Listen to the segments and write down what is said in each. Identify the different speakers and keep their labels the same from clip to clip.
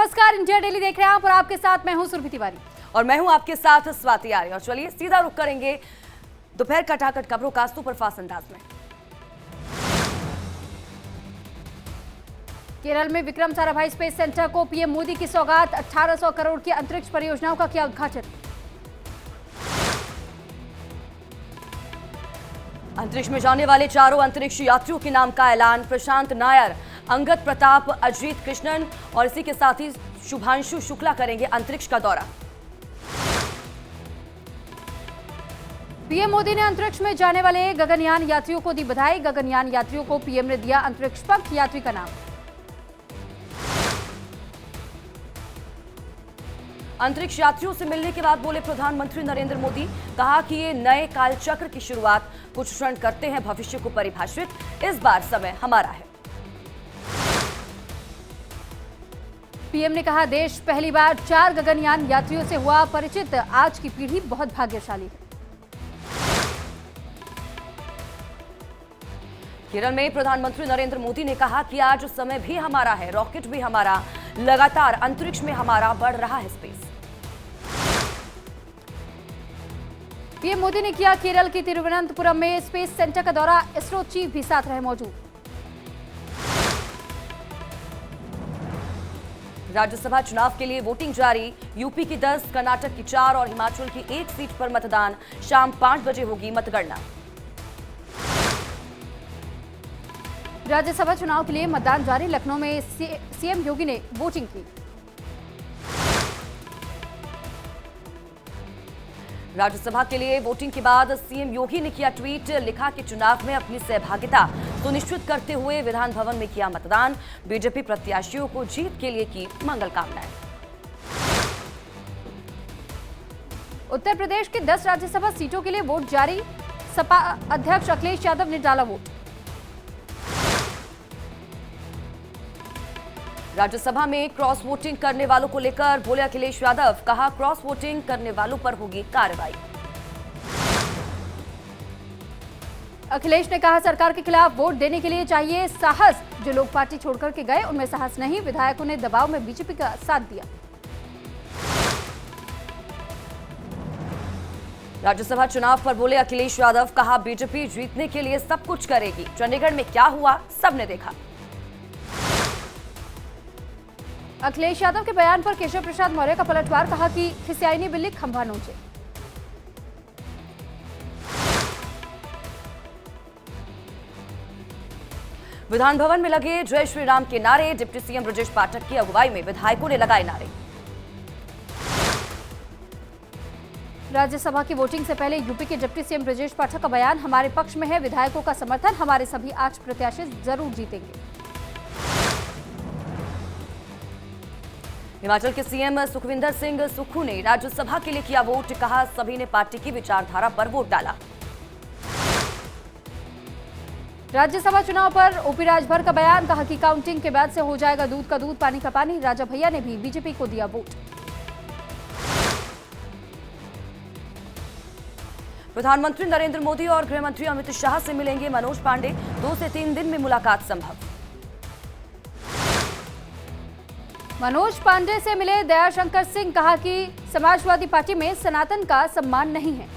Speaker 1: नमस्कार, India daily देख रहे हैं आप और आपके साथ मैं हूं सुरभि तिवारी
Speaker 2: और मैं हूं आपके साथ स्वाति आर्य। और चलिए सीधा रुख करेंगे दोपहर कटाकट खबरों का सुपरफास्ट अंदाज में।
Speaker 1: केरल में विक्रम साराभाई स्पेस सेंटर को पीएम मोदी की सौगात, 1800 करोड़ की अंतरिक्ष परियोजनाओं का किया उद्घाटन।
Speaker 2: अंतरिक्ष में जाने वाले चारों अंतरिक्ष यात्रियों के नाम का ऐलान, प्रशांत नायर, अंगद प्रताप, अजीत कृष्णन और इसी के साथ ही शुभांशु शुक्ला करेंगे अंतरिक्ष का दौरा।
Speaker 1: पीएम मोदी ने अंतरिक्ष में जाने वाले गगनयान यात्रियों को दी बधाई, गगनयान यात्रियों को पीएम ने दिया अंतरिक्ष पक्ष यात्री का नाम।
Speaker 2: अंतरिक्ष यात्रियों से मिलने के बाद बोले प्रधानमंत्री नरेंद्र मोदी, कहा कि ये नए कालचक्र की शुरुआत, कुछ क्षण करते हैं भविष्य को परिभाषित, इस बार समय हमारा है।
Speaker 1: पीएम ने कहा देश पहली बार 4 गगनयान यात्रियों से हुआ परिचित, आज की पीढ़ी बहुत भाग्यशाली है।
Speaker 2: केरल में प्रधानमंत्री नरेंद्र मोदी ने कहा कि आज समय भी हमारा है, रॉकेट भी हमारा, लगातार अंतरिक्ष में हमारा बढ़ रहा है स्पेस।
Speaker 1: पीएम मोदी ने किया केरल के तिरुवनंतपुरम में स्पेस सेंटर का दौरा, इसरो चीफ भी साथ रहे मौजूद।
Speaker 2: राज्यसभा चुनाव के लिए वोटिंग जारी, यूपी की 10, कर्नाटक की 4 और हिमाचल की 1 सीट पर मतदान, शाम 5 बजे होगी मतगणना।
Speaker 1: राज्यसभा चुनाव के लिए मतदान जारी, लखनऊ में सीएम योगी ने वोटिंग की।
Speaker 2: राज्यसभा के लिए वोटिंग के बाद सीएम योगी ने किया ट्वीट, लिखा कि चुनाव में अपनी सहभागिता सुनिश्चित करते हुए विधान भवन में किया मतदान, बीजेपी प्रत्याशियों को जीत के लिए की मंगल कामनाएं।
Speaker 1: उत्तर प्रदेश के 10 राज्यसभा सीटों के लिए वोट जारी, सपा अध्यक्ष अखिलेश यादव ने डाला वोट।
Speaker 2: राज्यसभा में क्रॉस वोटिंग करने वालों को लेकर बोले अखिलेश यादव, कहा क्रॉस वोटिंग करने वालों पर होगी कार्रवाई।
Speaker 1: अखिलेश ने कहा सरकार के खिलाफ वोट देने के लिए चाहिए साहस, जो लोग पार्टी छोड़कर के गए उनमें साहस नहीं, विधायकों ने दबाव में बीजेपी का साथ दिया।
Speaker 2: राज्यसभा चुनाव पर बोले अखिलेश यादव, कहा बीजेपी जीतने के लिए सब कुछ करेगी, चंडीगढ़ में क्या हुआ सबने देखा।
Speaker 1: अखिलेश यादव के बयान पर केशव प्रसाद मौर्य का पलटवार, कहा कि खिसियाई बिल्ली खंभा नोचे।
Speaker 2: विधान भवन में लगे जय श्री राम के नारे, डिप्टी सीएम ब्रजेश पाठक की अगुवाई में विधायकों ने लगाए नारे।
Speaker 1: राज्यसभा की वोटिंग से पहले यूपी के डिप्टी सीएम ब्रजेश पाठक का बयान, हमारे पक्ष में है विधायकों का समर्थन, हमारे सभी 8 प्रत्याशी जरूर जीतेंगे।
Speaker 2: हिमाचल के सीएम सुखविंदर सिंह सुक्खू ने राज्यसभा के लिए किया वोट, कहा सभी ने पार्टी की विचारधारा पर वोट डाला।
Speaker 1: राज्यसभा चुनाव पर ओपी राजभर का बयान, कहा कि काउंटिंग के बाद से हो जाएगा दूध का दूध पानी का पानी, राजा भैया ने भी बीजेपी को दिया वोट।
Speaker 2: प्रधानमंत्री नरेंद्र मोदी और गृह मंत्री अमित शाह से मिलेंगे मनोज पांडे, 2 से 3 दिन में मुलाकात संभव।
Speaker 1: मनोज पांडे से मिले दयाशंकर सिंह, कहा कि समाजवादी पार्टी में सनातन का सम्मान नहीं है।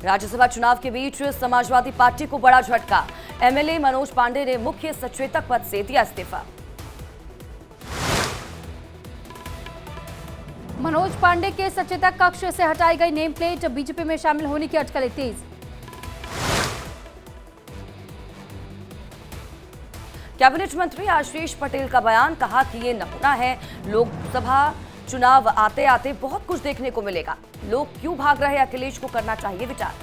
Speaker 2: राज्यसभा चुनाव के बीच समाजवादी पार्टी को बड़ा झटका, एमएलए मनोज पांडे ने मुख्य सचेतक पद से दिया इस्तीफा।
Speaker 1: मनोज पांडे के सचेतक कक्ष से हटाई गई नेम प्लेट, बीजेपी में शामिल होने की अटकलें तेज।
Speaker 2: कैबिनेट मंत्री आशीष पटेल का बयान, कहा कि ये नमूना है, लोकसभा चुनाव आते आते बहुत कुछ देखने को मिलेगा, लोग क्यों भाग रहे, अखिलेश को करना चाहिए विचार।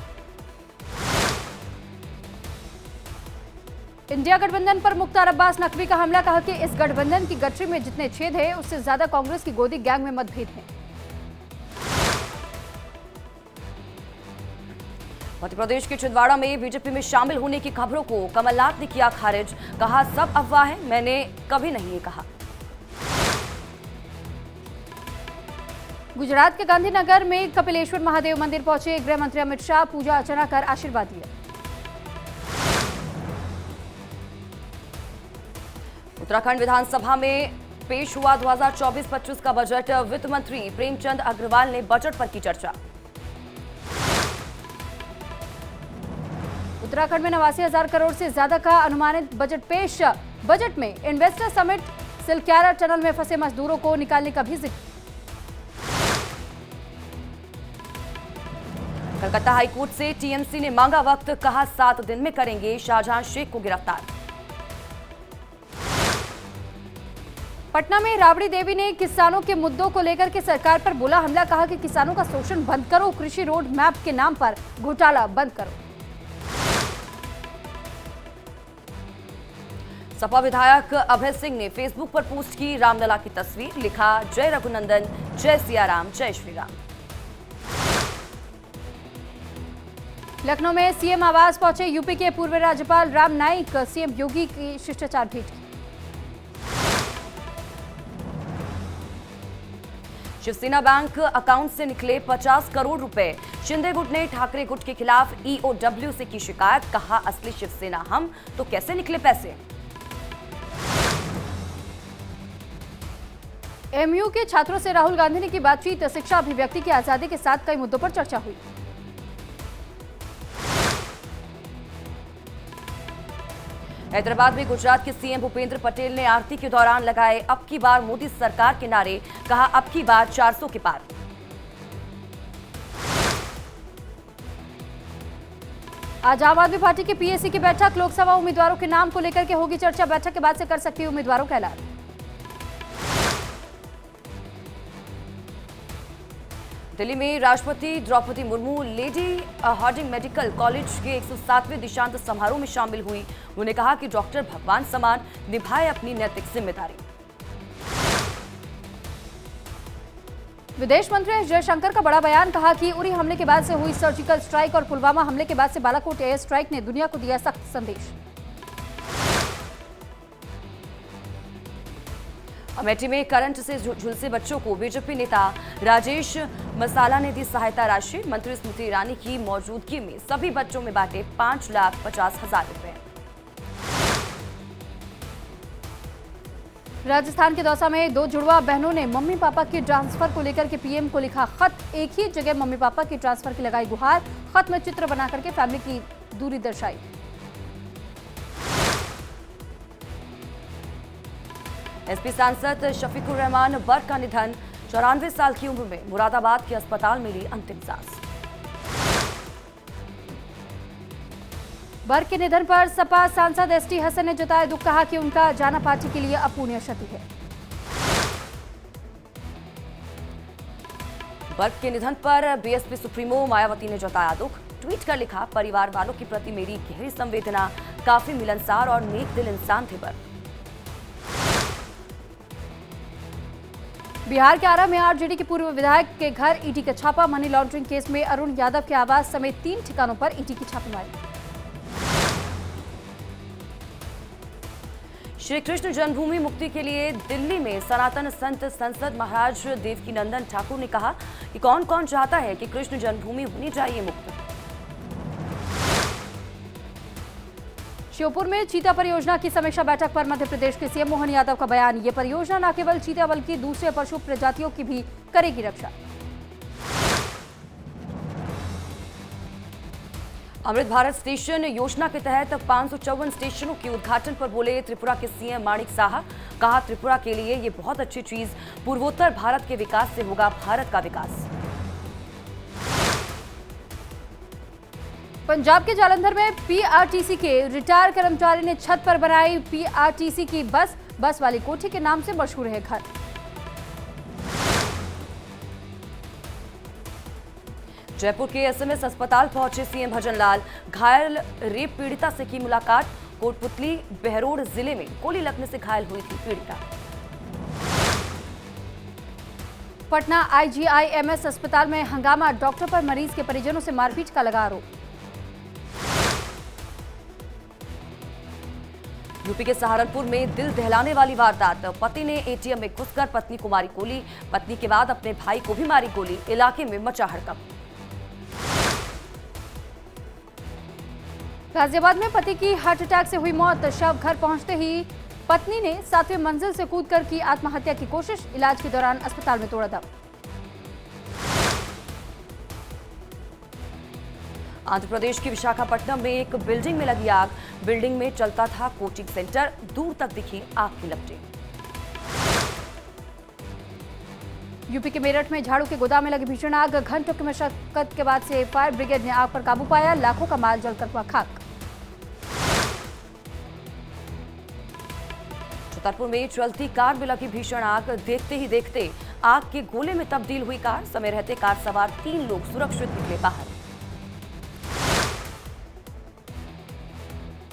Speaker 1: इंडिया गठबंधन पर मुख्तार अब्बास नकवी का हमला, कहा कि इस गठबंधन की गठरी में जितने छेद हैं उससे ज्यादा कांग्रेस की गोदी गैंग में मतभेद है।
Speaker 2: मध्य प्रदेश के छिंदवाड़ा में बीजेपी में शामिल होने की खबरों को कमलनाथ ने किया खारिज, कहा सब अफवाह है, मैंने कभी नहीं ये कहा।
Speaker 1: गुजरात के गांधीनगर में कपिलेश्वर महादेव मंदिर पहुंचे गृह मंत्री अमित शाह, पूजा अर्चना कर आशीर्वाद दिया।
Speaker 2: उत्तराखंड विधानसभा में पेश हुआ 2024-25 का बजट। वित्त मंत्री प्रेमचंद अग्रवाल ने बजट पर की चर्चा।
Speaker 1: उत्तराखंड में 89,000 करोड़ से ज्यादा का अनुमानित बजट पेश। बजट में इन्वेस्टर समिट, सिलक्यारा टनल में फंसे मजदूरों को निकालने का भी जिक्र।
Speaker 2: कलकत्ता हाईकोर्ट से टीएमसी ने मांगा वक्त, कहा 7 दिन में करेंगे शाहजहां शेख को गिरफ्तार।
Speaker 1: पटना में राबड़ी देवी ने किसानों के मुद्दों को लेकर के सरकार पर बोला हमला, कहा कि किसानों का शोषण बंद करो, कृषि रोड मैप के नाम पर घोटाला बंद करो।
Speaker 2: सपा विधायक अभय सिंह ने फेसबुक पर पोस्ट की रामलला की तस्वीर, लिखा जय रघुनंदन, जय सिया राम, जय श्री राम।
Speaker 1: लखनऊ में सीएम आवास पहुंचे यूपी के पूर्व राज्यपाल राम नाईक, सीएम योगी की शिष्टाचार भेंट की।
Speaker 2: शिवसेना बैंक अकाउंट से निकले 50 करोड़ रुपए। शिंदे गुट ने ठाकरे गुट के खिलाफ ईओडब्ल्यू से की शिकायत, कहा असली शिवसेना हम तो कैसे निकले पैसे।
Speaker 1: एमयू के छात्रों से राहुल गांधी ने की बातचीत, शिक्षा, अभिव्यक्ति की आजादी के साथ कई मुद्दों पर चर्चा हुई।
Speaker 2: हैदराबाद में गुजरात के सीएम भूपेंद्र पटेल ने आरती के दौरान लगाए अब की बार मोदी सरकार के नारे, कहा अब की बार 400 के पार।
Speaker 1: आज आम आदमी पार्टी की पीएसी की बैठक, लोकसभा उम्मीदवारों के नाम को लेकर के होगी चर्चा, बैठक के बाद से कर सकती है उम्मीदवारों का ऐलान।
Speaker 2: दिल्ली में राष्ट्रपति Draupadi Murmu Lady Hardinge Medical College के 107वें दीक्षांत समारोह में शामिल हुई। उन्होंने कहा कि डॉक्टर भगवान समान, निभाए अपनी नैतिक जिम्मेदारी।
Speaker 1: विदेश मंत्री एस जयशंकर का बड़ा बयान, कहा कि उरी हमले के बाद से हुई सर्जिकल स्ट्राइक और पुलवामा हमले के बाद से बालाकोट एयर स्ट्राइक ने दुनिया को दिया सख्त संदेश।
Speaker 2: अमेठी में करंट से झुलसे बच्चों को बीजेपी नेता राजेश मसाला ने दी सहायता राशि। मंत्री स्मृति ईरानी की मौजूदगी में सभी बच्चों में बांटे 5,50,000 रुपए।
Speaker 1: राजस्थान के दौसा में 2 जुड़वा बहनों ने मम्मी पापा के ट्रांसफर को लेकर के पीएम को लिखा खत, एक ही जगह मम्मी पापा की ट्रांसफर की लगाई गुहार, खत में चित्र बना करके फैमिली की दूरी दर्शाई।
Speaker 2: एसपी सांसद शफीकुर रहमान बर्क का निधन, 94 साल की उम्र में मुरादाबाद के अस्पताल में ली अंतिम सांस।
Speaker 1: बर्क के निधन पर सपा सांसद एसटी हसन ने जताया दुख, कहा कि उनका जाना पार्टी के लिए अपूर्णीय क्षति है।
Speaker 2: बर्क के निधन पर बीएसपी सुप्रीमो मायावती ने जताया दुख, ट्वीट कर लिखा परिवार वालों के प्रति मेरी गहरी संवेदना, काफी मिलनसार और नेक दिल इंसान थे बर्क।
Speaker 1: बिहार के आरा में आरजेडी के पूर्व विधायक के घर ईडी का छापा, मनी लॉन्ड्रिंग केस में अरुण यादव के आवास समेत 3 ठिकानों पर ईडी की छापेमारी।
Speaker 2: श्री कृष्ण जन्मभूमि मुक्ति के लिए दिल्ली में सनातन संत संसद महाराज देवकीनंदन ठाकुर ने कहा कि कौन कौन चाहता है कि कृष्ण जन्मभूमि होनी चाहिए मुक्त।
Speaker 1: श्योपुर में चीता परियोजना की समीक्षा बैठक पर मध्य प्रदेश के सीएम मोहन यादव का बयान, ये परियोजना न केवल चीता बल्कि दूसरे पशु प्रजातियों की भी करेगी रक्षा।
Speaker 2: अमृत भारत स्टेशन योजना के तहत 554 स्टेशनों के उद्घाटन पर बोले त्रिपुरा के सीएम माणिक साहा, कहा त्रिपुरा के लिए ये बहुत अच्छी चीज, पूर्वोत्तर भारत के विकास से होगा भारत का विकास।
Speaker 1: पंजाब के जालंधर में पीआरटीसी के रिटायर कर्मचारी ने छत पर बनाई पीआरटीसी की बस, बस वाली कोठी के नाम से मशहूर है घर।
Speaker 2: जयपुर के एसएमएस अस्पताल पहुंचे सीएम भजनलाल, घायल रेप पीड़िता से की मुलाकात। कोटपुतली बहरोड जिले में गोली लगने से घायल हुई थी पीड़िता।
Speaker 1: पटना आईजीआईएमएस अस्पताल में हंगामा, डॉक्टर पर मरीज के परिजनों से मारपीट का लगा आरोप।
Speaker 2: यूपी के सहारनपुर में दिल दहलाने वाली वारदात, पति ने एटीएम में घुसकर पत्नी को मारी गोली, पत्नी के बाद अपने भाई को भी मारी गोली, इलाके में मचा हड़कंप।
Speaker 1: गाजियाबाद में पति की हार्ट अटैक से हुई मौत, शव घर पहुंचते ही पत्नी ने 7वीं मंजिल से कूदकर की आत्महत्या की कोशिश, इलाज के दौरान अस्पताल में तोड़ा दम।
Speaker 2: आंध्र प्रदेश की विशाखापट्टनम में एक बिल्डिंग में लगी आग। बिल्डिंग में चलता था कोचिंग सेंटर, दूर तक दिखी आग की लपटें।
Speaker 1: यूपी के मेरठ में झाड़ू के गोदाम में लगी भीषण आग, घंटों की मशक्कत के बाद से फायर ब्रिगेड ने आग पर काबू पाया, लाखों का माल जलकर हुआ खाक। छतरपुर में चलती कार में लगी भीषण आग, देखते ही देखते आग के गोले में तब्दील हुई कार। समय रहते कार सवार 3 लोग सुरक्षित निकले बाहर।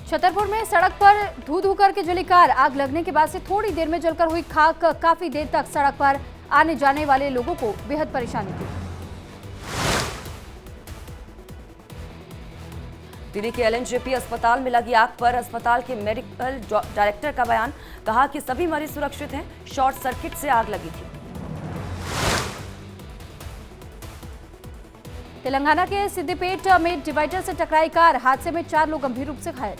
Speaker 1: छतरपुर में सड़क पर धू करके जली कार, आग लगने के बाद से थोड़ी देर में जलकर हुई खाक। काफी देर तक सड़क पर आने जाने वाले लोगों को बेहद परेशानी थी।
Speaker 2: दिल्ली के एलएनजेपी अस्पताल में लगी आग पर अस्पताल के मेडिकल डायरेक्टर का बयान, कहा कि सभी मरीज सुरक्षित हैं, शॉर्ट सर्किट से आग लगी थी।
Speaker 1: तेलंगाना के सिद्दीपेट में डिवाइडर से टकराई कार, हादसे में 4 लोग गंभीर रूप से घायल।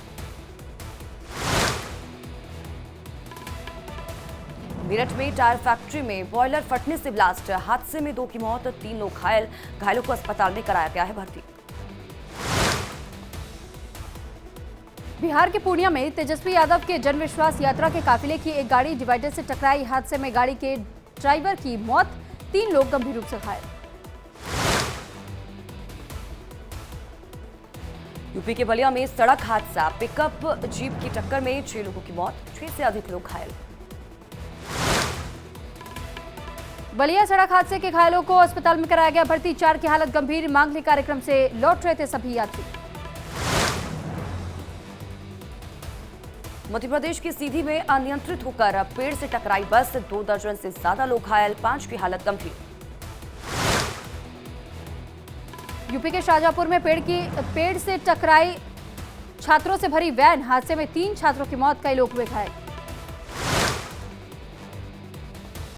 Speaker 1: मेरठ में टायर फैक्ट्री में बॉयलर फटने से ब्लास्ट, हादसे में 2 की मौत, 3 लोग घायल। घायलों को अस्पताल में कराया गया है भर्ती। बिहार के पूर्णिया में तेजस्वी यादव के जन विश्वास यात्रा के काफिले की एक गाड़ी डिवाइडर से टकराई, हादसे में गाड़ी के ड्राइवर की मौत, 3 लोग गंभीर रूप से घायल। यूपी के बलिया में सड़क हादसा, पिकअप जीप की टक्कर में 6 लोगों की मौत, 6 से अधिक लोग घायल। बलिया सड़क हादसे के घायलों को अस्पताल में कराया गया भर्ती, 4 की हालत गंभीर। मांगलिक कार्यक्रम से लौट रहे थे सभी यात्री। मध्य प्रदेश की सीधी में अनियंत्रित होकर पेड़ से टकराई बस, 2 दर्जन से ज्यादा लोग घायल, 5 की हालत गंभीर। यूपी के शाहजहांपुर में पेड़ से टकराई छात्रों से भरी वैन, हादसे में 3 छात्रों की मौत, कई लोग हुए घायल।